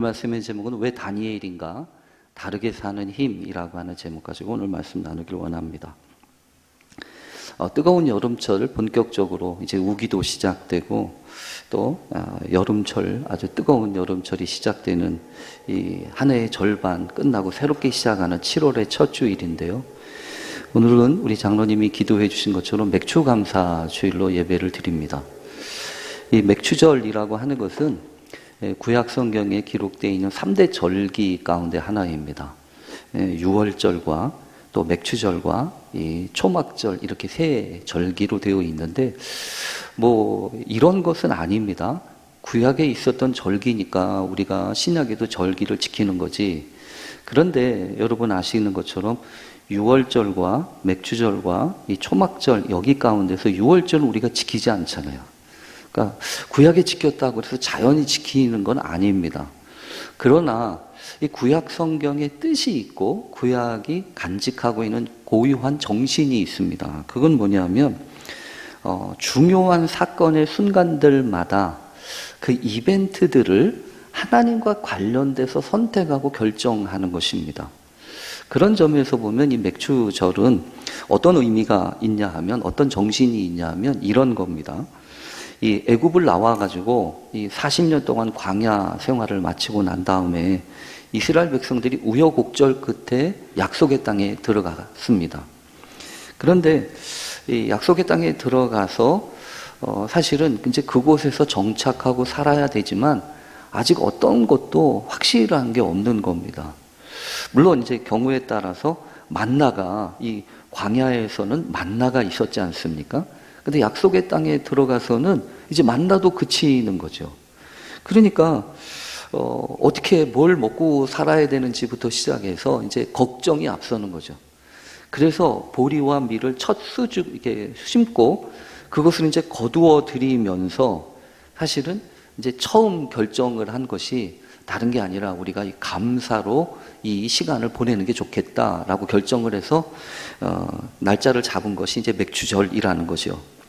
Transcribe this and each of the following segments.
말씀의 제목은 왜 다니엘인가? 다르게 사는 힘이라고 하는 제목 가지고 오늘 말씀 나누길 원합니다. 뜨거운 여름철 본격적으로 이제 우기도 시작되고 또 여름철 아주 뜨거운 여름철이 시작되는 이 한 해의 절반 끝나고 새롭게 시작하는 7월의 첫 주일인데요. 오늘은 우리 장로님이 기도해 주신 것처럼 맥추감사 주일로 예배를 드립니다. 이 맥추절이라고 하는 것은 구약 성경에 기록되어 있는 3대 절기 가운데 하나입니다. 유월절과 또 맥추절과 이 초막절 이렇게 세 절기로 되어 있는데 뭐 이런 것은 아닙니다. 구약에 있었던 절기니까 우리가 신약에도 절기를 지키는 거지. 그런데 여러분 아시는 것처럼 유월절과 맥추절과 이 초막절 여기 가운데서 유월절은 우리가 지키지 않잖아요. 그러니까 구약에 지켰다고 해서 자연히 지키는 건 아닙니다. 그러나 이 구약 성경의 뜻이 있고 구약이 간직하고 있는 고유한 정신이 있습니다. 그건 뭐냐면 중요한 사건의 순간들마다 그 이벤트들을 하나님과 관련돼서 선택하고 결정하는 것입니다. 그런 점에서 보면 이 맥추절은 어떤 의미가 있냐 하면 어떤 정신이 있냐 하면 이런 겁니다. 이 애굽을 나와가지고 이 40년 동안 광야 생활을 마치고 난 다음에 이스라엘 백성들이 우여곡절 끝에 약속의 땅에 들어갔습니다. 그런데 이 약속의 땅에 들어가서 사실은 이제 그곳에서 정착하고 살아야 되지만 아직 어떤 것도 확실한 게 없는 겁니다. 물론 이제 경우에 따라서 만나가 이 광야에서는 만나가 있었지 않습니까? 근데 약속의 땅에 들어가서는 이제 만나도 그치는 거죠. 그러니까 어떻게 뭘 먹고 살아야 되는지부터 시작해서 이제 걱정이 앞서는 거죠. 그래서 보리와 밀을 첫 수주 이렇게 심고 그것을 이제 거두어 들이면서 사실은 이제 처음 결정을 한 것이 다른 게 아니라 우리가 이 감사로 이 시간을 보내는 게 좋겠다라고 결정을 해서 날짜를 잡은 것이 이제 맥추절이라는 것이요.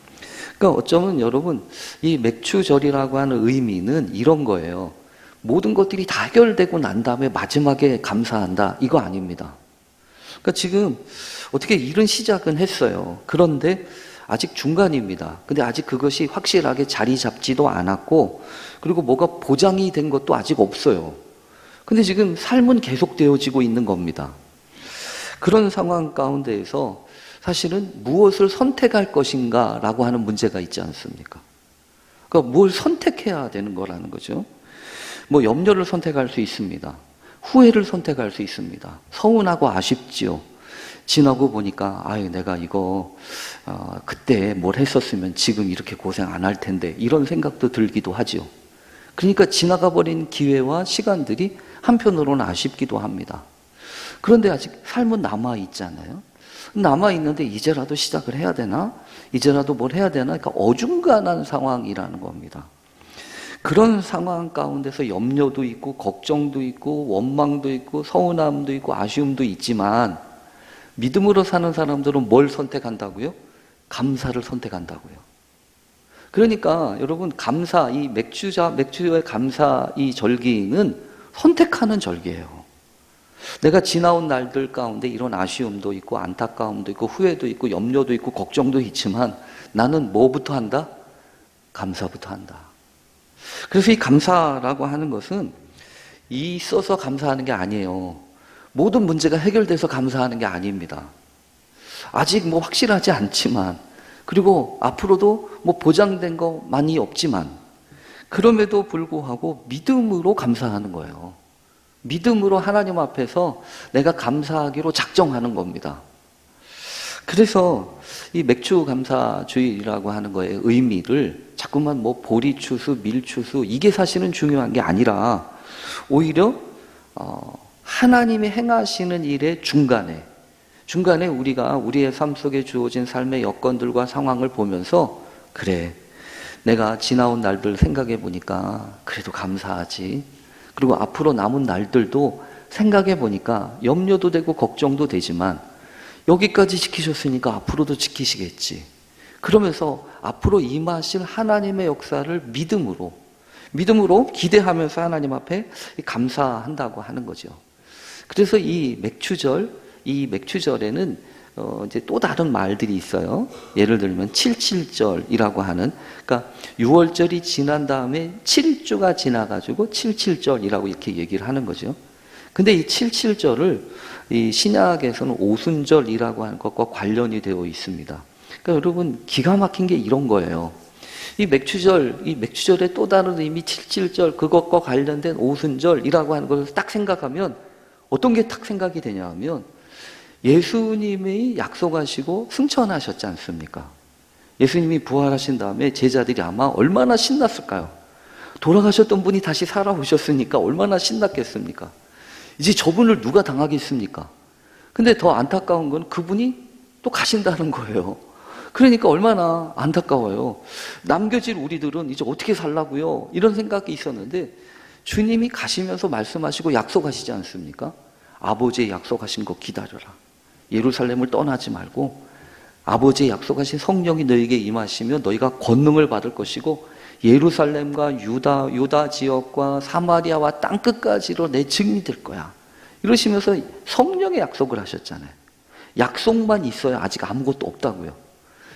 그러니까 어쩌면 여러분 이 맥추절이라고 하는 의미는 이런 거예요. 모든 것들이 다 해결되고 난 다음에 마지막에 감사한다 이거 아닙니다. 그러니까 지금 어떻게 일은 시작은 했어요. 그런데 아직 중간입니다. 근데 아직 그것이 확실하게 자리 잡지도 않았고 그리고 뭐가 보장이 된 것도 아직 없어요. 근데 지금 삶은 계속되어지고 있는 겁니다. 그런 상황 가운데에서 사실은 무엇을 선택할 것인가 라고 하는 문제가 있지 않습니까? 그러니까 뭘 선택해야 되는 거라는 거죠. 뭐 염려를 선택할 수 있습니다. 후회를 선택할 수 있습니다. 서운하고 아쉽지요. 지나고 보니까 아유 내가 이거 그때 뭘 했었으면 지금 이렇게 고생 안 할 텐데 이런 생각도 들기도 하죠. 그러니까 지나가 버린 기회와 시간들이 한편으로는 아쉽기도 합니다. 그런데 아직 삶은 남아 있잖아요. 남아 있는데 이제라도 시작을 해야 되나? 이제라도 뭘 해야 되나? 그러니까 어중간한 상황이라는 겁니다. 그런 상황 가운데서 염려도 있고 걱정도 있고 원망도 있고 서운함도 있고 아쉬움도 있지만 믿음으로 사는 사람들은 뭘 선택한다고요? 감사를 선택한다고요. 그러니까 여러분 감사, 이 맥주의 감사 이 절기는 선택하는 절기예요. 내가 지나온 날들 가운데 이런 아쉬움도 있고 안타까움도 있고 후회도 있고 염려도 있고 걱정도 있지만 나는 뭐부터 한다? 감사부터 한다. 그래서 이 감사라고 하는 것은 있어서 감사하는 게 아니에요. 모든 문제가 해결돼서 감사하는 게 아닙니다. 아직 뭐 확실하지 않지만 그리고 앞으로도 뭐 보장된 거 많이 없지만 그럼에도 불구하고 믿음으로 감사하는 거예요. 믿음으로 하나님 앞에서 내가 감사하기로 작정하는 겁니다. 그래서 이 맥추 감사주일이라고 하는 거의 의미를 자꾸만 뭐 보리추수, 밀추수 이게 사실은 중요한 게 아니라 오히려 하나님이 행하시는 일의 중간에 우리가 우리의 삶 속에 주어진 삶의 여건들과 상황을 보면서 그래 내가 지나온 날들 생각해 보니까 그래도 감사하지. 그리고 앞으로 남은 날들도 생각해 보니까 염려도 되고 걱정도 되지만 여기까지 지키셨으니까 앞으로도 지키시겠지. 그러면서 앞으로 임하실 하나님의 역사를 믿음으로 믿음으로 기대하면서 하나님 앞에 감사한다고 하는 거죠. 그래서 이 맥추절에는 이제 또 다른 말들이 있어요. 예를 들면 칠칠절이라고 하는, 그러니까 6월절이 지난 다음에 7주가 지나가지고 칠칠절이라고 이렇게 얘기를 하는 거죠. 근데 이 칠칠절을 이 신약에서는 오순절이라고 하는 것과 관련이 되어 있습니다. 그러니까 여러분 기가 막힌 게 이런 거예요. 이 맥추절의 또 다른 의미 칠칠절, 그것과 관련된 오순절이라고 하는 것을 딱 생각하면 어떤 게 딱 생각이 되냐 하면, 예수님이 약속하시고 승천하셨지 않습니까? 예수님이 부활하신 다음에 제자들이 아마 얼마나 신났을까요? 돌아가셨던 분이 다시 살아오셨으니까 얼마나 신났겠습니까? 이제 저분을 누가 당하겠습니까? 근데 더 안타까운 건 그분이 또 가신다는 거예요. 그러니까 얼마나 안타까워요. 남겨질 우리들은 이제 어떻게 살라고요? 이런 생각이 있었는데 주님이 가시면서 말씀하시고 약속하시지 않습니까? 아버지의 약속하신 거 기다려라. 예루살렘을 떠나지 말고 아버지의 약속하신 성령이 너에게 임하시면 너희가 권능을 받을 것이고 예루살렘과 유다 지역과 사마리아와 땅끝까지로 내 증인이 될 거야. 이러시면서 성령의 약속을 하셨잖아요. 약속만 있어야 아직 아무것도 없다고요.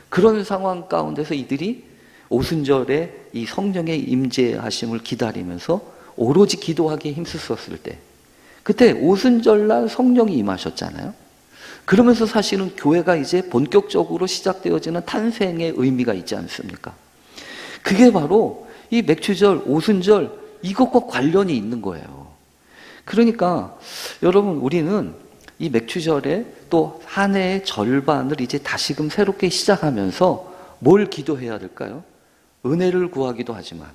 그런 상황 가운데서 이들이 오순절에 이 성령의 임재하심을 기다리면서 오로지 기도하기에 힘썼을 때, 그때 오순절날 성령이 임하셨잖아요. 그러면서 사실은 교회가 이제 본격적으로 시작되어지는 탄생의 의미가 있지 않습니까? 그게 바로 이 맥추절, 오순절 이것과 관련이 있는 거예요. 그러니까 여러분, 우리는 이 맥추절에 또 한 해의 절반을 이제 다시금 새롭게 시작하면서 뭘 기도해야 될까요? 은혜를 구하기도 하지만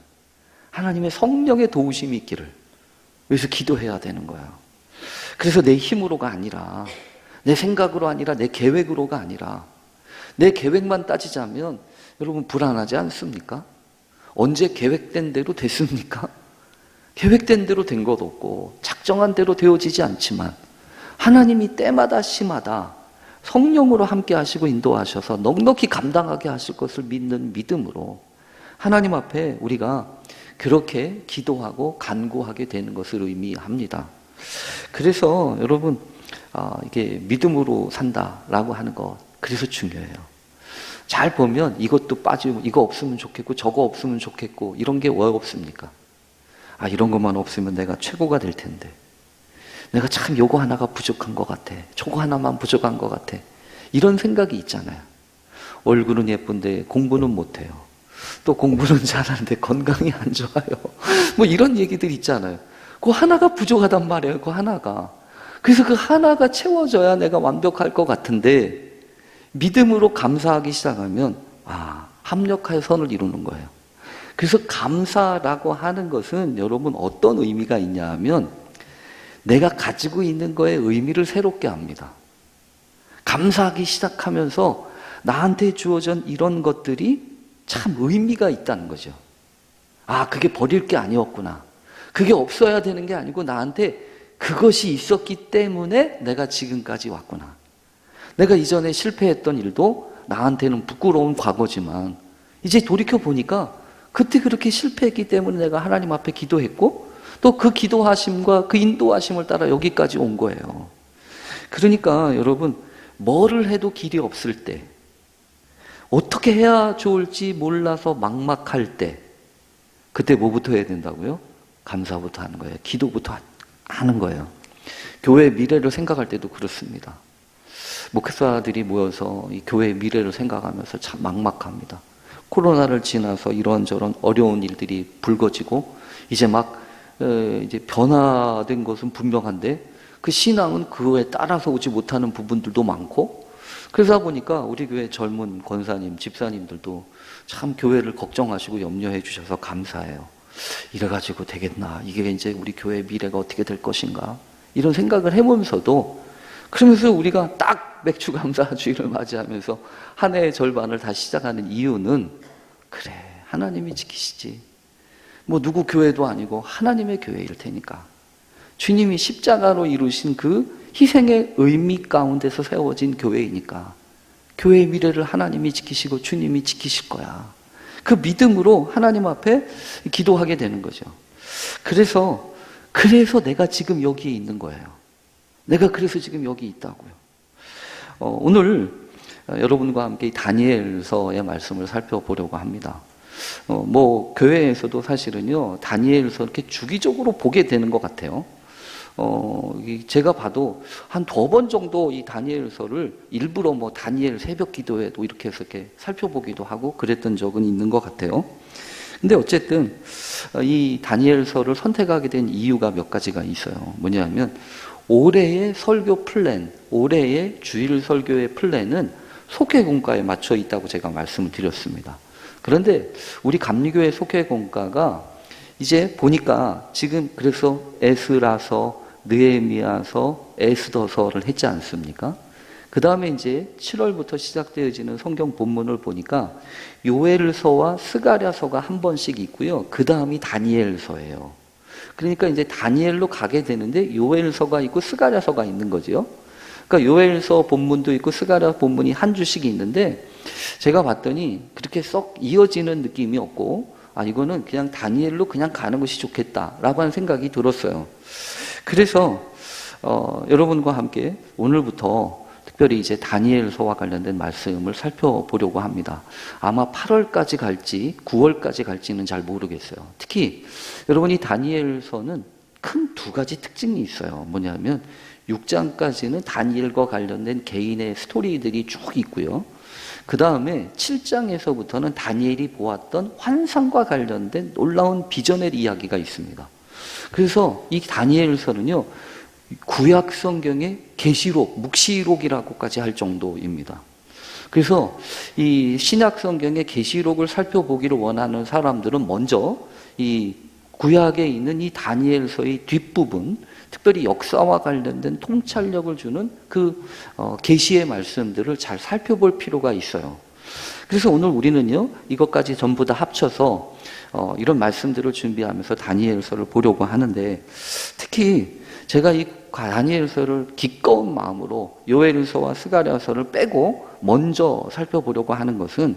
하나님의 성령의 도우심이 있기를 위해서 기도해야 되는 거예요. 그래서 내 힘으로가 아니라, 내 생각으로 아니라, 내 계획으로가 아니라, 내 계획만 따지자면 여러분 불안하지 않습니까? 언제 계획된 대로 됐습니까? 계획된 대로 된 것 없고 작정한 대로 되어지지 않지만 하나님이 때마다 시마다 성령으로 함께 하시고 인도하셔서 넉넉히 감당하게 하실 것을 믿는 믿음으로 하나님 앞에 우리가 그렇게 기도하고 간구하게 되는 것을 의미합니다. 그래서 여러분, 이게 믿음으로 산다라고 하는 것, 그래서 중요해요. 잘 보면 이것도 빠지고 이거 없으면 좋겠고 저거 없으면 좋겠고 이런 게 왜 없습니까? 이런 것만 없으면 내가 최고가 될 텐데, 내가 참 요거 하나가 부족한 것 같아, 저거 하나만 부족한 것 같아, 이런 생각이 있잖아요. 얼굴은 예쁜데 공부는 못해요. 또 공부는 잘하는데 건강이 안 좋아요. 뭐 이런 얘기들 있잖아요. 그 하나가 부족하단 말이에요. 그 하나가. 그래서 그 하나가 채워져야 내가 완벽할 것 같은데 믿음으로 감사하기 시작하면 합력하여 선을 이루는 거예요. 그래서 감사라고 하는 것은 여러분 어떤 의미가 있냐 하면 내가 가지고 있는 거에 의미를 새롭게 합니다. 감사하기 시작하면서 나한테 주어진 이런 것들이 참 의미가 있다는 거죠. 그게 버릴 게 아니었구나. 그게 없어야 되는 게 아니고 나한테 그것이 있었기 때문에 내가 지금까지 왔구나. 내가 이전에 실패했던 일도 나한테는 부끄러운 과거지만 이제 돌이켜보니까 그때 그렇게 실패했기 때문에 내가 하나님 앞에 기도했고 또 그 기도하심과 그 인도하심을 따라 여기까지 온 거예요. 그러니까 여러분, 뭐를 해도 길이 없을 때, 어떻게 해야 좋을지 몰라서 막막할 때, 그때 뭐부터 해야 된다고요? 감사부터 하는 거예요. 기도부터 하는 거예요. 교회의 미래를 생각할 때도 그렇습니다. 목회자들이 모여서 이 교회의 미래를 생각하면서 참 막막합니다. 코로나를 지나서 이런저런 어려운 일들이 불거지고 이제 이제 변화된 것은 분명한데 그 신앙은 그거에 따라서 오지 못하는 부분들도 많고, 그러다 보니까 우리 교회 젊은 권사님, 집사님들도 참 교회를 걱정하시고 염려해 주셔서 감사해요. 이래가지고 되겠나? 이게 이제 우리 교회의 미래가 어떻게 될 것인가? 이런 생각을 해보면서도, 그러면서 우리가 딱 맥추감사주의를 맞이하면서 한 해의 절반을 다시 시작하는 이유는, 그래, 하나님이 지키시지. 뭐 누구 교회도 아니고 하나님의 교회일 테니까. 주님이 십자가로 이루신 그 희생의 의미 가운데서 세워진 교회이니까 교회의 미래를 하나님이 지키시고 주님이 지키실 거야. 그 믿음으로 하나님 앞에 기도하게 되는 거죠. 그래서 내가 지금 여기에 있는 거예요. 내가 그래서 지금 여기 있다고요. 오늘 여러분과 함께 다니엘서의 말씀을 살펴보려고 합니다. 교회에서도 사실은요, 다니엘서 이렇게 주기적으로 보게 되는 것 같아요. 제가 봐도 한 2번 정도 이 다니엘서를 일부러 다니엘 새벽 기도회도 이렇게 해서 이렇게 살펴보기도 하고 그랬던 적은 있는 것 같아요. 근데 어쨌든 이 다니엘서를 선택하게 된 이유가 몇 가지가 있어요. 뭐냐면 올해의 설교 플랜, 올해의 주일 설교의 플랜은 속회공과에 맞춰 있다고 제가 말씀을 드렸습니다. 그런데 우리 감리교회 속회공과가 이제 보니까 지금 그래서 에스라서, 느헤미야서, 에스더서를 했지 않습니까? 그 다음에 이제 7월부터 시작되어지는 성경 본문을 보니까 요엘서와 스가랴서가 한 번씩 있고요. 그 다음이 다니엘서예요. 그러니까 이제 다니엘로 가게 되는데 요엘서가 있고 스가랴서가 있는 거죠. 그러니까 요엘서 본문도 있고 스가랴 본문이 한 주씩 있는데 제가 봤더니 그렇게 썩 이어지는 느낌이 없고 이거는 그냥 다니엘로 그냥 가는 것이 좋겠다라고 하는 생각이 들었어요. 그래서 여러분과 함께 오늘부터 특별히 이제 다니엘서와 관련된 말씀을 살펴보려고 합니다. 아마 8월까지 갈지 9월까지 갈지는 잘 모르겠어요. 특히 여러분이 다니엘서는 큰 2가지 특징이 있어요. 뭐냐면 6장까지는 다니엘과 관련된 개인의 스토리들이 쭉 있고요. 그 다음에 7장에서부터는 다니엘이 보았던 환상과 관련된 놀라운 비전의 이야기가 있습니다. 그래서 이 다니엘서는요, 구약 성경의 계시록, 묵시록이라고까지 할 정도입니다. 그래서 이 신약 성경의 계시록을 살펴보기를 원하는 사람들은 먼저 이 구약에 있는 이 다니엘서의 뒷부분, 특별히 역사와 관련된 통찰력을 주는 그 계시의 말씀들을 잘 살펴볼 필요가 있어요. 그래서 오늘 우리는요, 이것까지 전부 다 합쳐서 이런 말씀들을 준비하면서 다니엘서를 보려고 하는데, 특히 제가 이 다니엘서를 기꺼운 마음으로 요엘서와 스가랴서를 빼고 먼저 살펴보려고 하는 것은,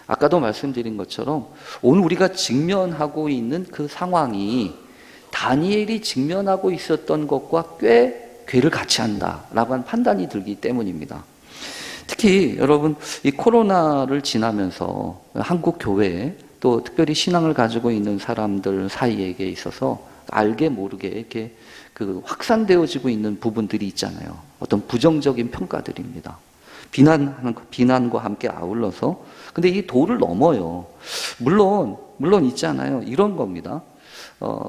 아까도 말씀드린 것처럼 오늘 우리가 직면하고 있는 그 상황이 다니엘이 직면하고 있었던 것과 꽤 궤를 같이 한다라고 하는 판단이 들기 때문입니다. 특히 여러분, 이 코로나를 지나면서 한국 교회에 또 특별히 신앙을 가지고 있는 사람들 사이에게 있어서 알게 모르게 이렇게 확산되어지고 있는 부분들이 있잖아요. 어떤 부정적인 평가들입니다. 비난과 함께 아울러서. 근데 이 도를 넘어요. 물론 있잖아요. 이런 겁니다.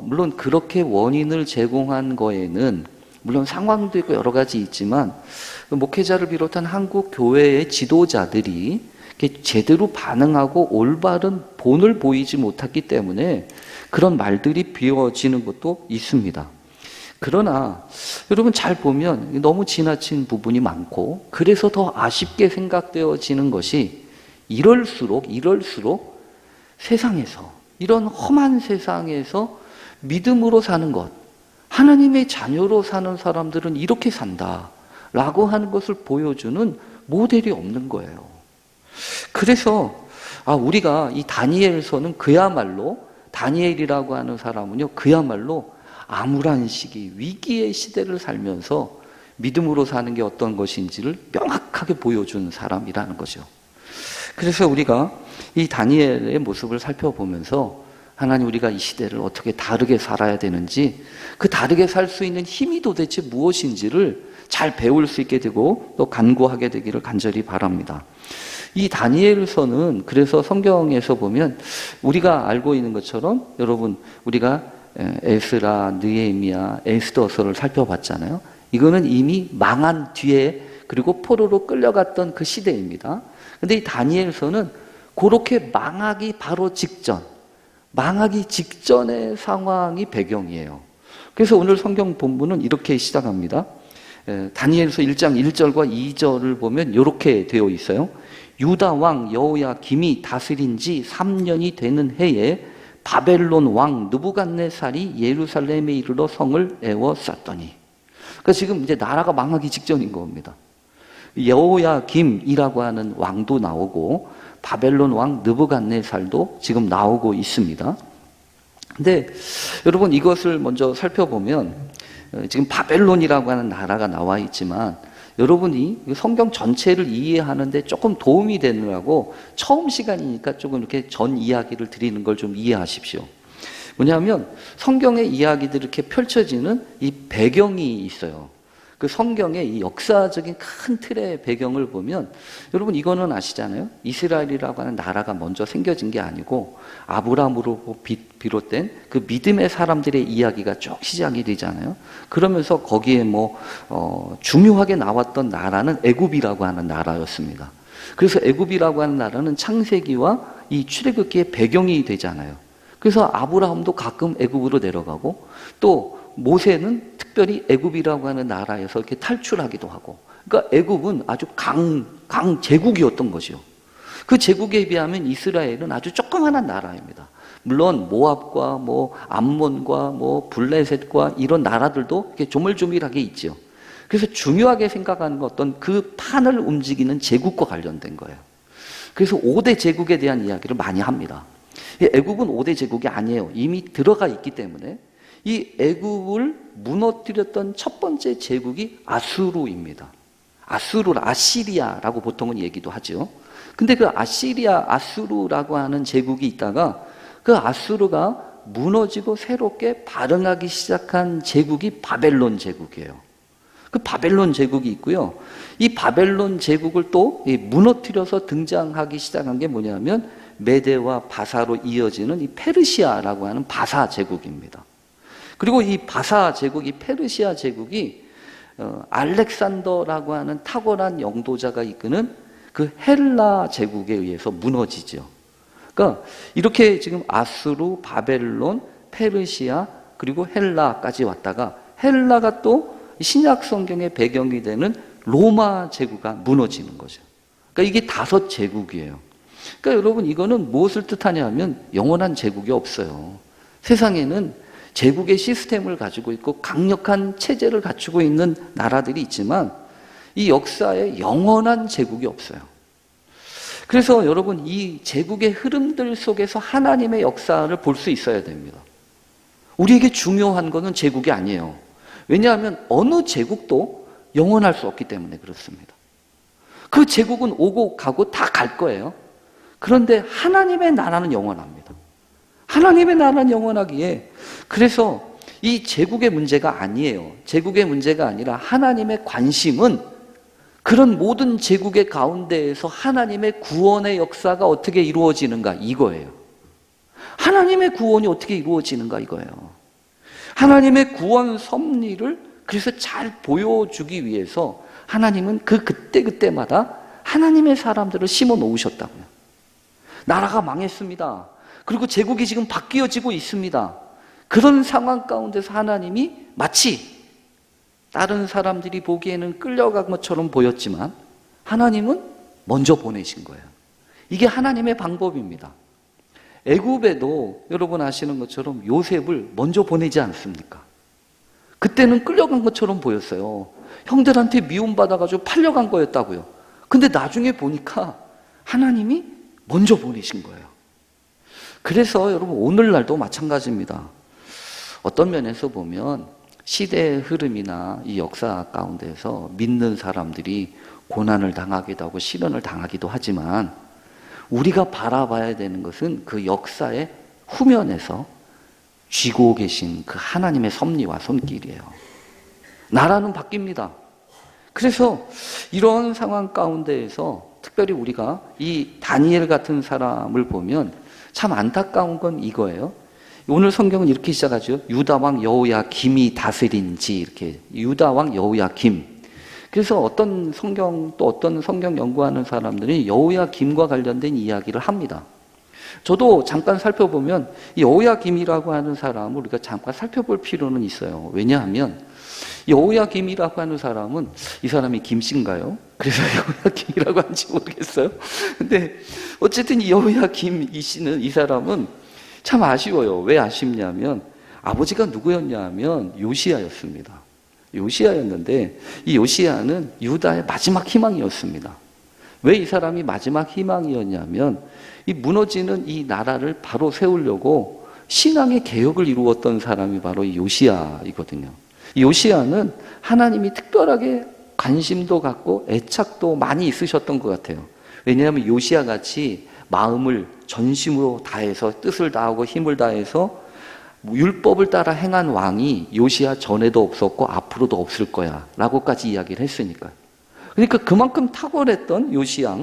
물론 그렇게 원인을 제공한 거에는 물론 상황도 있고 여러 가지 있지만 목회자를 비롯한 한국 교회의 지도자들이 제대로 반응하고 올바른 본을 보이지 못했기 때문에 그런 말들이 비워지는 것도 있습니다. 그러나 여러분 잘 보면 너무 지나친 부분이 많고, 그래서 더 아쉽게 생각되어지는 것이 이럴수록 세상에서, 이런 험한 세상에서 믿음으로 사는 것, 하나님의 자녀로 사는 사람들은 이렇게 산다라고 하는 것을 보여주는 모델이 없는 거예요. 그래서 우리가 이 다니엘서는 그야말로, 다니엘이라고 하는 사람은요, 그야말로 암울한 시기, 위기의 시대를 살면서 믿음으로 사는 게 어떤 것인지를 명확하게 보여준 사람이라는 거죠. 그래서 우리가 이 다니엘의 모습을 살펴보면서 하나님, 우리가 이 시대를 어떻게 다르게 살아야 되는지, 그 다르게 살 수 있는 힘이 도대체 무엇인지를 잘 배울 수 있게 되고 또 간구하게 되기를 간절히 바랍니다. 이 다니엘서는 그래서 성경에서 보면 우리가 알고 있는 것처럼, 여러분 우리가 에스라, 느헤미야, 에스더서를 살펴봤잖아요. 이거는 이미 망한 뒤에, 그리고 포로로 끌려갔던 그 시대입니다. 근데 이 다니엘서는 그렇게 망하기 바로 망하기 직전의 상황이 배경이에요. 그래서 오늘 성경 본문은 이렇게 시작합니다. 다니엘서 1장 1절과 2절을 보면 이렇게 되어 있어요. 유다 왕 여호야김이 다스린 지 3년이 되는 해에 바벨론 왕 느부갓네살이 예루살렘에 이르러 성을 에워쌌더니, 그러니까 지금 이제 나라가 망하기 직전인 겁니다. 여호야김이라고 하는 왕도 나오고 바벨론 왕 느부갓네살도 지금 나오고 있습니다. 근데 여러분 이것을 먼저 살펴보면 지금 바벨론이라고 하는 나라가 나와 있지만 여러분이 성경 전체를 이해하는데 조금 도움이 되느라고 처음 시간이니까 조금 이렇게 전 이야기를 드리는 걸 좀 이해하십시오. 뭐냐면 성경의 이야기들이 이렇게 펼쳐지는 이 배경이 있어요. 그 성경의 이 역사적인 큰 틀의 배경을 보면 여러분 이거는 아시잖아요. 이스라엘이라고 하는 나라가 먼저 생겨진 게 아니고 아브라함으로 비롯된 그 믿음의 사람들의 이야기가 쭉 시작이 되잖아요. 그러면서 거기에 중요하게 나왔던 나라는 애굽이라고 하는 나라였습니다. 그래서 애굽이라고 하는 나라는 창세기와 이 출애굽기의 배경이 되잖아요. 그래서 아브라함도 가끔 애굽으로 내려가고 또 모세는 특별히 애굽이라고 하는 나라에서 이렇게 탈출하기도 하고, 그러니까 애굽은 아주 강 제국이었던 거죠. 그 제국에 비하면 이스라엘은 아주 조그만한 나라입니다. 물론 모압과 암몬과 블레셋과 이런 나라들도 이렇게 조물조물하게 있죠. 그래서 중요하게 생각하는 건 어떤 그 판을 움직이는 제국과 관련된 거예요. 그래서 5대 제국에 대한 이야기를 많이 합니다. 애굽은 5대 제국이 아니에요. 이미 들어가 있기 때문에. 이 애굽을 무너뜨렸던 첫 번째 제국이 아수르입니다. 아시리아라고 보통은 얘기도 하죠. 근데 그 아수르라고 하는 제국이 있다가 그 아수르가 무너지고 새롭게 발흥하기 시작한 제국이 바벨론 제국이에요. 그 바벨론 제국이 있고요. 이 바벨론 제국을 또 무너뜨려서 등장하기 시작한 게 뭐냐면 메데와 바사로 이어지는 이 페르시아라고 하는 바사 제국입니다. 그리고 이 바사 제국, 이 페르시아 제국이 알렉산더라고 하는 탁월한 영도자가 이끄는 그 헬라 제국에 의해서 무너지죠. 그러니까 이렇게 지금 아수르, 바벨론, 페르시아 그리고 헬라까지 왔다가 헬라가 또 신약 성경의 배경이 되는 로마 제국가 무너지는 거죠. 그러니까 이게 5 제국이에요. 그러니까 여러분 이거는 무엇을 뜻하냐면 영원한 제국이 없어요. 세상에는 제국의 시스템을 가지고 있고 강력한 체제를 갖추고 있는 나라들이 있지만 이 역사에 영원한 제국이 없어요. 그래서 여러분 이 제국의 흐름들 속에서 하나님의 역사를 볼 수 있어야 됩니다. 우리에게 중요한 것은 제국이 아니에요. 왜냐하면 어느 제국도 영원할 수 없기 때문에 그렇습니다. 그 제국은 오고 가고 다 갈 거예요. 그런데 하나님의 나라는 영원합니다. 하나님의 나라는 영원하기에 그래서 이 제국의 문제가 아니에요. 제국의 문제가 아니라 하나님의 관심은 그런 모든 제국의 가운데에서 하나님의 구원의 역사가 어떻게 이루어지는가 이거예요. 하나님의 구원이 어떻게 이루어지는가 이거예요. 하나님의 구원 섭리를 그래서 잘 보여주기 위해서 하나님은 그때마다 하나님의 사람들을 심어 놓으셨다고요. 나라가 망했습니다. 그리고 제국이 지금 바뀌어지고 있습니다. 그런 상황 가운데서 하나님이 마치 다른 사람들이 보기에는 끌려간 것처럼 보였지만 하나님은 먼저 보내신 거예요. 이게 하나님의 방법입니다. 애굽에도 여러분 아시는 것처럼 요셉을 먼저 보내지 않습니까? 그때는 끌려간 것처럼 보였어요. 형들한테 미움받아가지고 팔려간 거였다고요. 근데 나중에 보니까 하나님이 먼저 보내신 거예요. 그래서 여러분 오늘날도 마찬가지입니다. 어떤 면에서 보면 시대의 흐름이나 이 역사 가운데서 믿는 사람들이 고난을 당하기도 하고 시련을 당하기도 하지만 우리가 바라봐야 되는 것은 그 역사의 후면에서 쥐고 계신 그 하나님의 섭리와 손길이에요. 나라는 바뀝니다. 그래서 이런 상황 가운데에서 특별히 우리가 이 다니엘 같은 사람을 보면 참 안타까운 건 이거예요. 오늘 성경은 이렇게 시작하죠. 유다 왕 여호야김이 다스린 지 이렇게 유다 왕 여호야김. 그래서 어떤 성경 연구하는 사람들이 여호야김과 관련된 이야기를 합니다. 저도 잠깐 살펴보면 이 여호야김이라고 하는 사람을 우리가 잠깐 살펴볼 필요는 있어요. 왜냐하면 여호야김이라고 하는 사람은 이 사람이 김씨인가요? 그래서 여호야김이라고 하는지 모르겠어요. 근데 어쨌든 이 여호야김 이 사람은 참 아쉬워요. 왜 아쉽냐면 아버지가 누구였냐면 요시야였습니다. 요시야였는데 이 요시야는 유다의 마지막 희망이었습니다. 왜 이 사람이 마지막 희망이었냐면 이 무너지는 이 나라를 바로 세우려고 신앙의 개혁을 이루었던 사람이 바로 이 요시야이거든요. 이 요시야는 하나님이 특별하게 관심도 갖고 애착도 많이 있으셨던 것 같아요. 왜냐하면 요시야 같이 마음을 전심으로 다해서 뜻을 다하고 힘을 다해서 율법을 따라 행한 왕이 요시야 전에도 없었고 앞으로도 없을 거야 라고까지 이야기를 했으니까요. 그러니까 그만큼 탁월했던 요시야.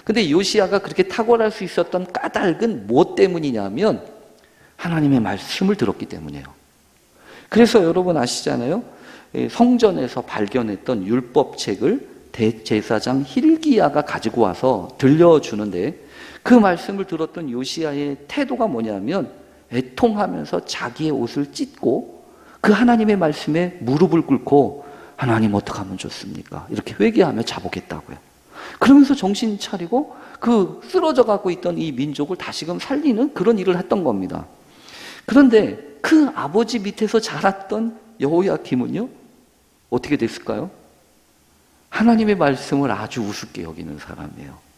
근데 요시야가 그렇게 탁월할 수 있었던 까닭은 뭐 때문이냐면 하나님의 말씀을 들었기 때문이에요. 그래서 여러분 아시잖아요. 성전에서 발견했던 율법책을 대제사장 hil기야가 가지고 와서 들려주는데 그 말씀을 들었던 요시야의 태도가 뭐냐면 애통하면서 자기의 옷을 찢고 그 하나님의 말씀에 무릎을 꿇고 하나님 어떻게 하면 좋습니까? 이렇게 회개하며 자복했다고요. 그러면서 정신 차리고 그 쓰러져 가고 있던 이 민족을 다시금 살리는 그런 일을 했던 겁니다. 그런데 그 아버지 밑에서 자랐던 여호야김은요 어떻게 됐을까요? 하나님의 말씀을 아주 우습게 여기는 사람이에요.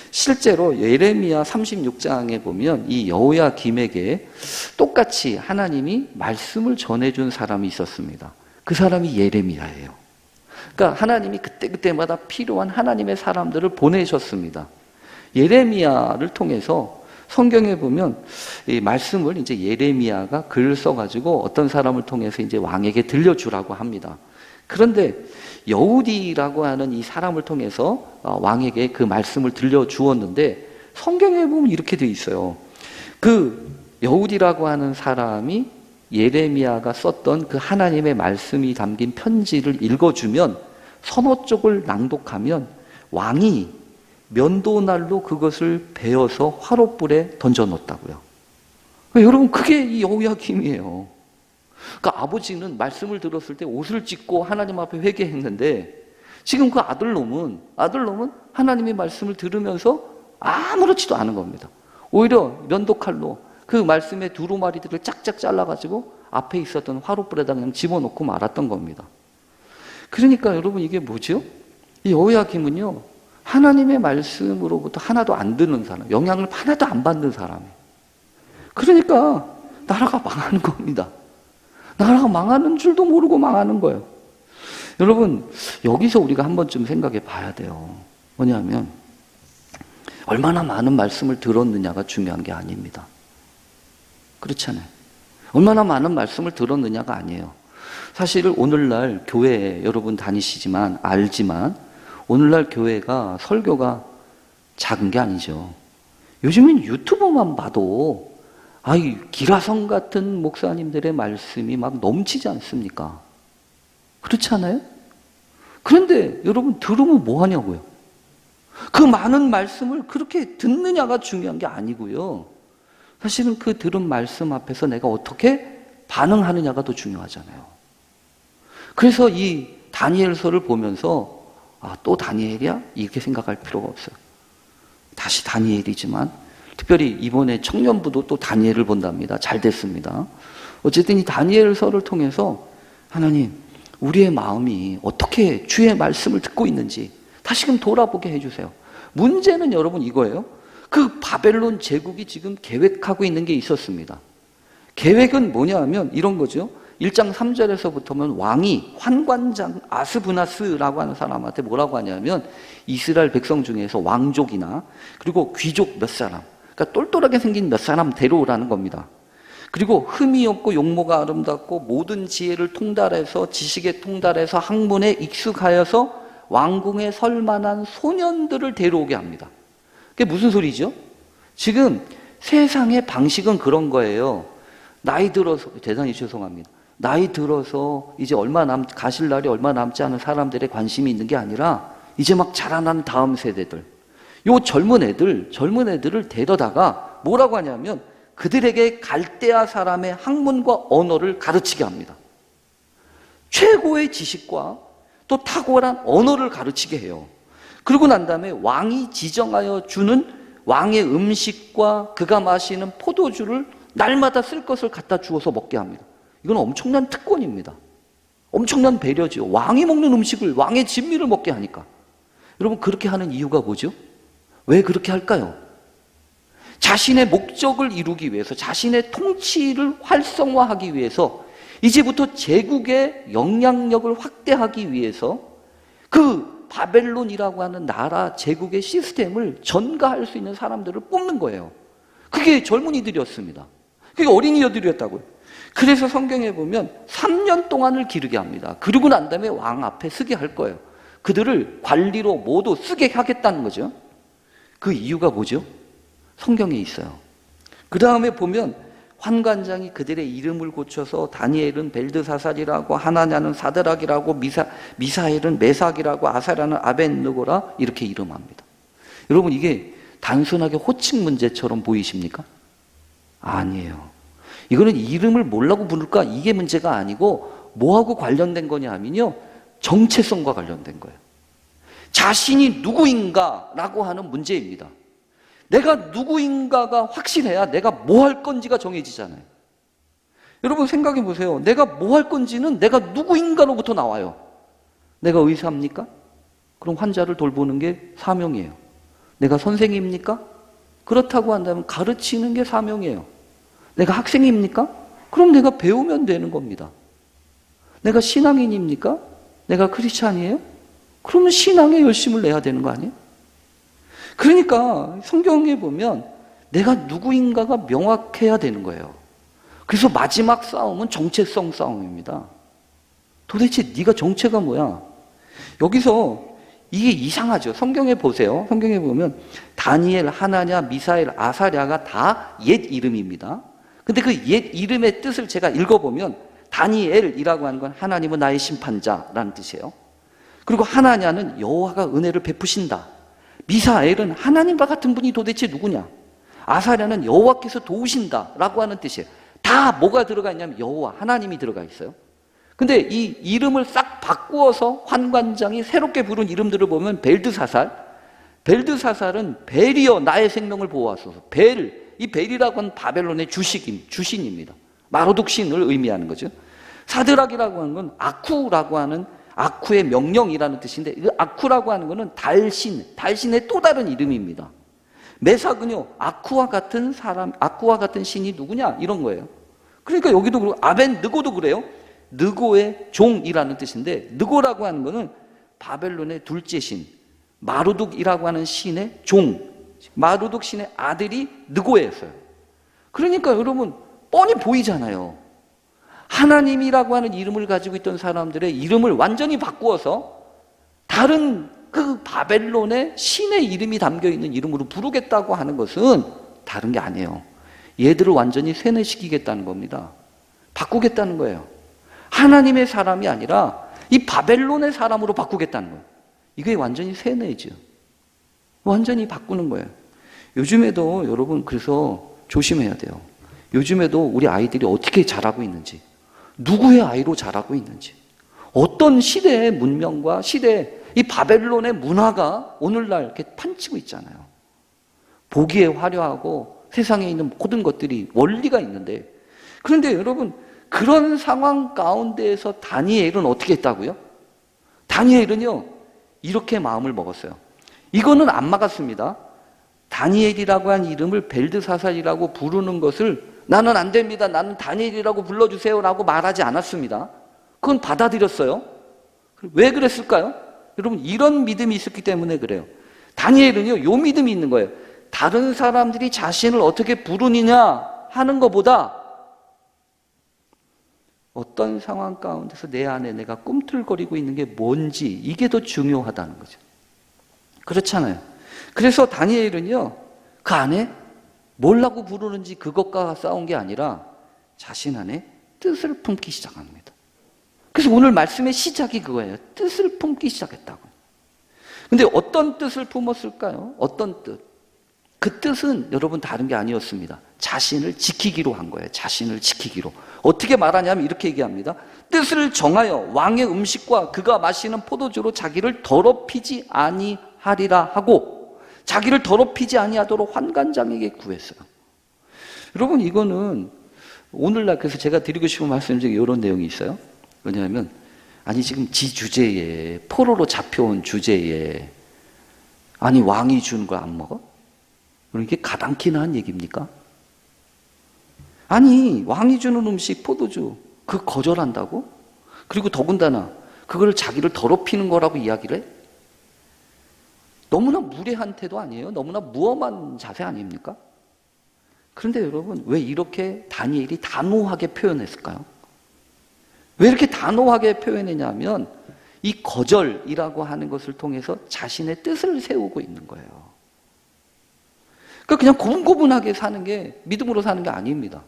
실제로 예레미야 36장에 보면 이 여호야김에게 똑같이 하나님이 말씀을 전해준 사람이 있었습니다. 그 사람이 예레미야예요. 그러니까 하나님이 그때그때마다 필요한 하나님의 사람들을 보내셨습니다. 예레미야를 통해서 성경에 보면 이 말씀을 이제 예레미야가 글을 써가지고 어떤 사람을 통해서 이제 왕에게 들려주라고 합니다. 그런데 여우디라고 하는 이 사람을 통해서 왕에게 그 말씀을 들려주었는데 성경에 보면 이렇게 돼 있어요. 그 여우디라고 하는 사람이 예레미야가 썼던 그 하나님의 말씀이 담긴 편지를 읽어주면 서너 쪽을 낭독하면 왕이 면도날로 그것을 베어서 화롯불에 던져놓았다고요. 여러분 그게 이 여호야김이에요. 그러니까 아버지는 말씀을 들었을 때 옷을 찢고 하나님 앞에 회개했는데 지금 그 아들놈은 하나님의 말씀을 들으면서 아무렇지도 않은 겁니다. 오히려 면도칼로 그 말씀의 두루마리들을 짝짝 잘라가지고 앞에 있었던 화롯불에다 그냥 집어넣고 말았던 겁니다. 그러니까 여러분 이게 뭐죠? 이 여호야김은요 하나님의 말씀으로부터 하나도 안 듣는 사람, 영향을 하나도 안 받는 사람이에요. 그러니까 나라가 망하는 겁니다. 나라가 망하는 줄도 모르고 망하는 거예요. 여러분 여기서 우리가 한 번쯤 생각해 봐야 돼요. 뭐냐면 얼마나 많은 말씀을 들었느냐가 중요한 게 아닙니다. 그렇잖아요. 얼마나 많은 말씀을 들었느냐가 아니에요. 사실 오늘날 교회에 여러분 다니시지만 알지만 오늘날 교회가 설교가 작은 게 아니죠. 요즘엔 유튜브만 봐도 기라성 같은 목사님들의 말씀이 막 넘치지 않습니까? 그렇지 않아요? 그런데 여러분 들으면 뭐 하냐고요? 그 많은 말씀을 그렇게 듣느냐가 중요한 게 아니고요. 사실은 그 들은 말씀 앞에서 내가 어떻게 반응하느냐가 더 중요하잖아요. 그래서 이 다니엘서를 보면서 또 다니엘이야? 이렇게 생각할 필요가 없어요. 다시 다니엘이지만 특별히 이번에 청년부도 또 다니엘을 본답니다. 잘 됐습니다. 어쨌든 이 다니엘서를 통해서 하나님 우리의 마음이 어떻게 주의 말씀을 듣고 있는지 다시금 돌아보게 해주세요. 문제는 여러분 이거예요. 그 바벨론 제국이 지금 계획하고 있는 게 있었습니다. 계획은 뭐냐 하면 이런 거죠. 1장 3절에서부터는 왕이 환관장 아스브나스라고 하는 사람한테 뭐라고 하냐면 이스라엘 백성 중에서 왕족이나 그리고 귀족 몇 사람, 그러니까 똘똘하게 생긴 몇 사람 데려오라는 겁니다. 그리고 흠이 없고 용모가 아름답고 모든 지혜를 통달해서 지식에 통달해서 학문에 익숙하여서 왕궁에 설 만한 소년들을 데려오게 합니다. 그게 무슨 소리죠? 지금 세상의 방식은 그런 거예요. 나이 들어서, 대단히 죄송합니다. 나이 들어서 이제 가실 날이 얼마 남지 않은 사람들의 관심이 있는 게 아니라 이제 막 자라난 다음 세대들, 요 젊은 애들을 데려다가 뭐라고 하냐면 그들에게 갈대아 사람의 학문과 언어를 가르치게 합니다. 최고의 지식과 또 탁월한 언어를 가르치게 해요. 그러고 난 다음에 왕이 지정하여 주는 왕의 음식과 그가 마시는 포도주를 날마다 쓸 것을 갖다 주어서 먹게 합니다. 이건 엄청난 특권입니다. 엄청난 배려죠. 왕이 먹는 음식을, 왕의 진미를 먹게 하니까. 여러분, 그렇게 하는 이유가 뭐죠? 왜 그렇게 할까요? 자신의 목적을 이루기 위해서, 자신의 통치를 활성화하기 위해서, 이제부터 제국의 영향력을 확대하기 위해서 그 바벨론이라고 하는 나라 제국의 시스템을 전가할 수 있는 사람들을 뽑는 거예요. 그게 젊은이들이었습니다. 그게 어린이들이었다고요. 그래서 성경에 보면 3년 동안을 기르게 합니다. 그러고 난 다음에 왕 앞에 서게 할 거예요. 그들을 관리로 모두 쓰게 하겠다는 거죠. 그 이유가 뭐죠? 성경에 있어요. 그 다음에 보면 환관장이 그들의 이름을 고쳐서 다니엘은 벨드사살이라고, 하나냐는 사드락이라고, 미사엘은 메삭이라고, 아사랴는 아벤느고라 이렇게 이름합니다. 여러분, 이게 단순하게 호칭 문제처럼 보이십니까? 아니에요. 이거는 이름을 뭐라고 부를까? 이게 문제가 아니고 뭐하고 관련된 거냐 하면요, 정체성과 관련된 거예요. 자신이 누구인가라고 하는 문제입니다. 내가 누구인가가 확실해야 내가 뭐 할 건지가 정해지잖아요. 여러분 생각해 보세요. 내가 뭐 할 건지는 내가 누구인가로부터 나와요. 내가 의사입니까? 그럼 환자를 돌보는 게 사명이에요. 내가 선생입니까? 그렇다고 한다면 가르치는 게 사명이에요. 내가 학생입니까? 그럼 내가 배우면 되는 겁니다. 내가 신앙인입니까? 내가 크리스찬이에요? 그러면 신앙에 열심을 내야 되는 거 아니에요? 그러니까 성경에 보면 내가 누구인가가 명확해야 되는 거예요. 그래서 마지막 싸움은 정체성 싸움입니다. 도대체 네가 정체가 뭐야? 여기서 이게 이상하죠. 성경에 보세요. 성경에 보면 다니엘, 하나냐, 미사엘, 아사랴가 다 옛 이름입니다. 근데 그 옛 이름의 뜻을 제가 읽어보면 다니엘이라고 하는 건 하나님은 나의 심판자라는 뜻이에요. 그리고 하나냐는 여호와가 은혜를 베푸신다. 미사엘은 하나님과 같은 분이 도대체 누구냐? 아사랴는 여호와께서 도우신다라고 하는 뜻이에요. 다 뭐가 들어가 있냐면 여호와, 하나님이 들어가 있어요. 근데 이 이름을 싹 바꾸어서 환관장이 새롭게 부른 이름들을 보면 벨드사살은 벨이여 나의 생명을 보호하소서. 이 벨이라고 하는 바벨론의 주신입니다. 마로둑 신을 의미하는 거죠. 사드락이라고 하는 건 아쿠라고 하는 아쿠의 명령이라는 뜻인데, 그 아쿠라고 하는 것은 달신의 또 다른 이름입니다. 메삭은요, 아쿠와 같은 신이 누구냐? 이런 거예요. 그러니까 여기도 그렇고, 아벤느고도 그래요. 느고의 종이라는 뜻인데, 느고라고 하는 것은 바벨론의 둘째 신, 마루둑이라고 하는 신의 종, 마루둑 신의 아들이 느고였어요. 그러니까 여러분, 뻔히 보이잖아요. 하나님이라고 하는 이름을 가지고 있던 사람들의 이름을 완전히 바꾸어서 다른 그 바벨론의 신의 이름이 담겨있는 이름으로 부르겠다고 하는 것은 다른 게 아니에요. 얘들을 완전히 세뇌시키겠다는 겁니다. 바꾸겠다는 거예요. 하나님의 사람이 아니라 이 바벨론의 사람으로 바꾸겠다는 거예요. 이게 완전히 세뇌죠. 완전히 바꾸는 거예요. 요즘에도 여러분 그래서 조심해야 돼요. 요즘에도 우리 아이들이 어떻게 자라고 있는지, 누구의 아이로 자라고 있는지, 어떤 시대의 문명과 이 바벨론의 문화가 오늘날 이렇게 판치고 있잖아요. 보기에 화려하고 세상에 있는 모든 것들이 원리가 있는데, 그런데 여러분 그런 상황 가운데에서 다니엘은 어떻게 했다고요? 다니엘은요 이렇게 마음을 먹었어요. 이거는 안 막았습니다. 다니엘이라고 한 이름을 벨드사살이라고 부르는 것을 나는 안 됩니다. 나는 다니엘이라고 불러주세요 라고 말하지 않았습니다. 그건 받아들였어요. 왜 그랬을까요? 여러분 이런 믿음이 있었기 때문에 그래요. 다니엘은요 요 믿음이 있는 거예요. 다른 사람들이 자신을 어떻게 부르느냐 하는 것보다 어떤 상황 가운데서 내 안에 내가 꿈틀거리고 있는 게 뭔지, 이게 더 중요하다는 거죠. 그렇잖아요. 그래서 다니엘은요 그 안에 뭐라고 부르는지 그것과 싸운 게 아니라 자신 안에 뜻을 품기 시작합니다. 그래서 오늘 말씀의 시작이 그거예요. 뜻을 품기 시작했다고. 근데 어떤 뜻을 품었을까요? 어떤 뜻? 그 뜻은 여러분 다른 게 아니었습니다. 자신을 지키기로 한 거예요. 자신을 지키기로. 어떻게 말하냐면 이렇게 얘기합니다. 뜻을 정하여 왕의 음식과 그가 마시는 포도주로 자기를 더럽히지 아니하리라 하고, 자기를 더럽히지 아니하도록 환관장에게 구했어요. 여러분 이거는 오늘날 그래서 제가 드리고 싶은 말씀 중에 이런 내용이 있어요. 뭐냐면 지금 지 주제에 포로로 잡혀온 주제에 아니, 왕이 주는 걸 안 먹어? 그러니까 가당키나 한 얘기입니까? 아니, 왕이 주는 음식, 포도주, 그거 거절한다고? 그리고 더군다나 그걸 자기를 더럽히는 거라고 이야기를 해? 너무나 무례한 태도 아니에요? 너무나 무엄한 자세 아닙니까? 그런데 여러분, 왜 이렇게 다니엘이 단호하게 표현했을까요? 왜 이렇게 단호하게 표현했냐면 이 거절이라고 하는 것을 통해서 자신의 뜻을 세우고 있는 거예요. 그러니까 그냥 고분고분하게 사는 게 믿음으로 사는 게 아닙니다.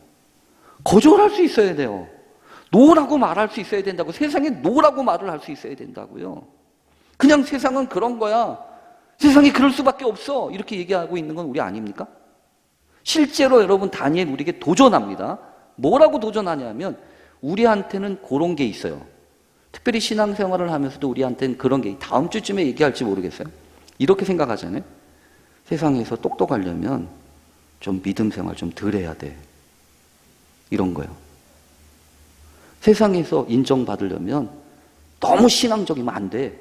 거절할 수 있어야 돼요. 노라고 말할 수 있어야 된다고. 세상에 노라고 말을 할 수 있어야 된다고요. 그냥 세상은 그런 거야. 세상이 그럴 수밖에 없어. 이렇게 얘기하고 있는 건 우리 아닙니까? 실제로 여러분 다니엘 우리에게 도전합니다. 뭐라고 도전하냐면 우리한테는 그런 게 있어요. 특별히 신앙생활을 하면서도 우리한테는 그런 게 다음 주쯤에 얘기할지 모르겠어요. 이렇게 생각하잖아요. 세상에서 똑똑하려면 좀 믿음 생활 좀 덜 해야 돼. 이런 거예요. 세상에서 인정받으려면 너무 신앙적이면 안 돼.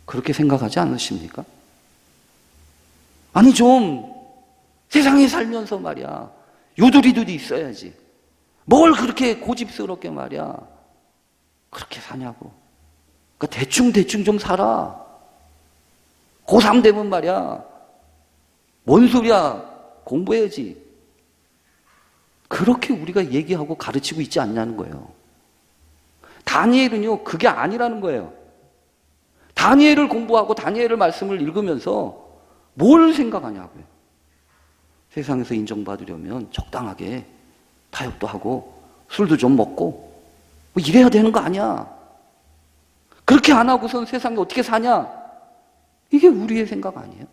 그렇게 생각하지 않으십니까? 아니 좀 세상에 살면서 말이야 요두리두리 있어야지. 뭘 그렇게 고집스럽게 말이야 그렇게 사냐고. 그러니까 대충 좀 살아. 고3 되면 말이야 뭔 소리야 공부해야지. 그렇게 우리가 얘기하고 가르치고 있지 않냐는 거예요. 다니엘은요 그게 아니라는 거예요. 다니엘을 공부하고 다니엘의 말씀을 읽으면서 뭘 생각하냐고요. 세상에서 인정받으려면 적당하게 타협도 하고 술도 좀 먹고 뭐 이래야 되는 거 아니야. 그렇게 안 하고선 세상에 어떻게 사냐. 이게 우리의 생각 아니에요.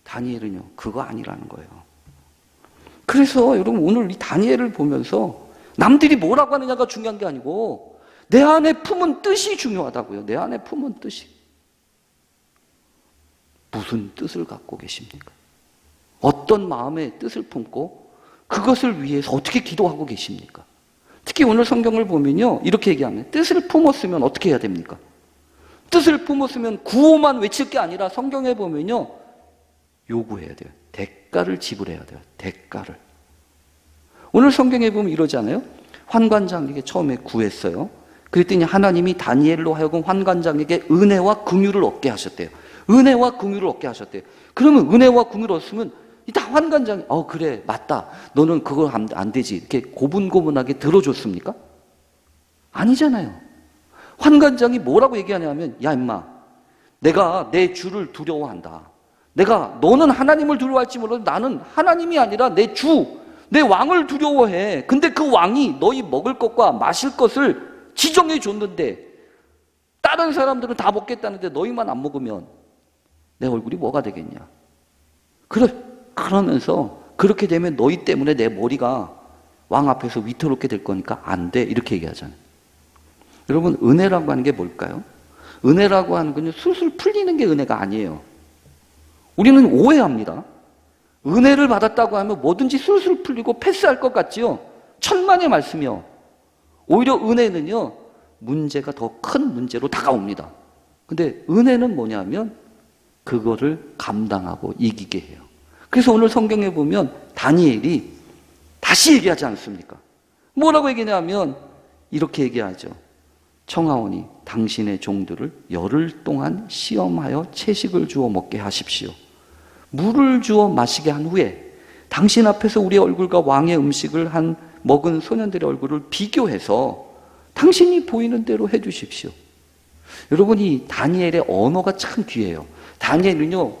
다니엘은요 그거 아니라는 거예요. 그래서 여러분 오늘 이 다니엘을 보면서 남들이 뭐라고 하느냐가 중요한 게 아니고 내 안에 품은 뜻이 중요하다고요. 내 안에 품은 뜻이. 무슨 뜻을 갖고 계십니까? 어떤 마음의 뜻을 품고 그것을 위해서 어떻게 기도하고 계십니까? 특히 오늘 성경을 보면요 이렇게 얘기하면 뜻을 품었으면 어떻게 해야 됩니까? 뜻을 품었으면 구호만 외칠 게 아니라 성경에 보면요 요구해야 돼요. 대가를 지불해야 돼요. 대가를. 오늘 성경에 보면 이러잖아요. 환관장에게 처음에 구했어요. 그랬더니 하나님이 다니엘로 하여금 환관장에게 은혜와 긍휼을 얻게 하셨대요. 은혜와 긍휼을 얻게 하셨대요. 그러면 은혜와 긍휼을 얻으면 다 환관장이 그래 맞다. 너는 그거 안 되지. 이렇게 고분고분하게 들어줬습니까? 아니잖아요. 환관장이 뭐라고 얘기하냐면 야 임마 내가 내 주를 두려워한다. 너는 하나님을 두려워할지 몰라도 나는 하나님이 아니라 내 주, 내 왕을 두려워해. 근데 그 왕이 너희 먹을 것과 마실 것을 지정해 줬는데 다른 사람들은 다 먹겠다는데 너희만 안 먹으면 내 얼굴이 뭐가 되겠냐. 그러면서 그렇게 되면 너희 때문에 내 머리가 왕 앞에서 위태롭게 될 거니까 안 돼. 이렇게 얘기하잖아요. 여러분 은혜라고 하는 게 뭘까요? 은혜라고 하는 건 술술 풀리는 게 은혜가 아니에요. 우리는 오해합니다. 은혜를 받았다고 하면 뭐든지 술술 풀리고 패스할 것 같지요? 천만의 말씀이요. 오히려 은혜는요 문제가 더 큰 문제로 다가옵니다. 근데 은혜는 뭐냐면 그거를 감당하고 이기게 해요. 그래서 오늘 성경에 보면 다니엘이 다시 얘기하지 않습니까? 뭐라고 얘기냐면 이렇게 얘기하죠. 청하오니 당신의 종들을 열흘 동안 시험하여 채식을 주어 먹게 하십시오. 물을 주어 마시게 한 후에 당신 앞에서 우리의 얼굴과 왕의 음식을 먹은 소년들의 얼굴을 비교해서 당신이 보이는 대로 해주십시오. 여러분 이 다니엘의 언어가 참 귀해요. 다니엘은요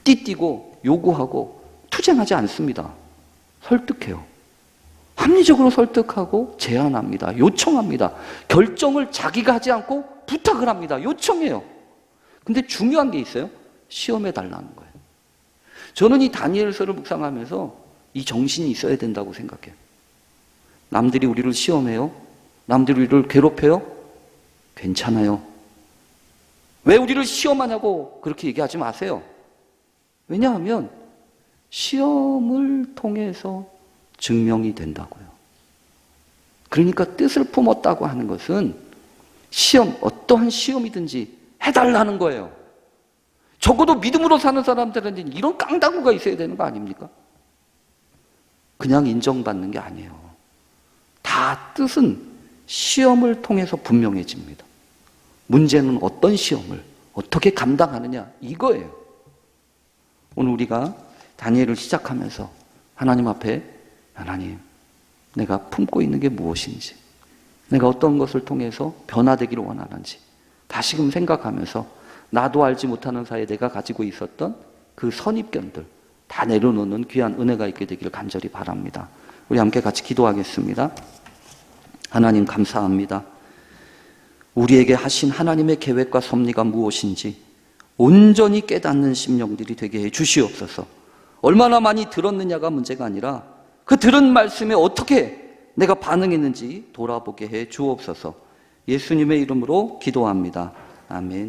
띠띠고 요구하고 투쟁하지 않습니다. 설득해요. 합리적으로 설득하고 제안합니다. 요청합니다. 결정을 자기가 하지 않고 부탁을 합니다. 요청해요. 근데 중요한 게 있어요. 시험해 달라는 거예요. 저는 이 다니엘서를 묵상하면서 이 정신이 있어야 된다고 생각해요. 남들이 우리를 시험해요. 남들이 우리를 괴롭혀요. 괜찮아요. 왜 우리를 시험하냐고 그렇게 얘기하지 마세요. 왜냐하면 시험을 통해서 증명이 된다고요. 그러니까 뜻을 품었다고 하는 것은 시험, 어떠한 시험이든지 해달라는 거예요. 적어도 믿음으로 사는 사람들한테는 이런 깡다구가 있어야 되는 거 아닙니까? 그냥 인정받는 게 아니에요. 다 뜻은 시험을 통해서 분명해집니다. 문제는 어떤 시험을 어떻게 감당하느냐, 이거예요. 오늘 우리가 다니엘을 시작하면서 하나님 앞에, 하나님, 내가 품고 있는 게 무엇인지, 내가 어떤 것을 통해서 변화되기를 원하는지 다시금 생각하면서 나도 알지 못하는 사이에 내가 가지고 있었던 그 선입견들 다 내려놓는 귀한 은혜가 있게 되기를 간절히 바랍니다. 우리 함께 같이 기도하겠습니다. 하나님 감사합니다. 우리에게 하신 하나님의 계획과 섭리가 무엇인지 온전히 깨닫는 심령들이 되게 해 주시옵소서. 얼마나 많이 들었느냐가 문제가 아니라 그 들은 말씀에 어떻게 내가 반응했는지 돌아보게 해 주옵소서. 예수님의 이름으로 기도합니다. 아멘.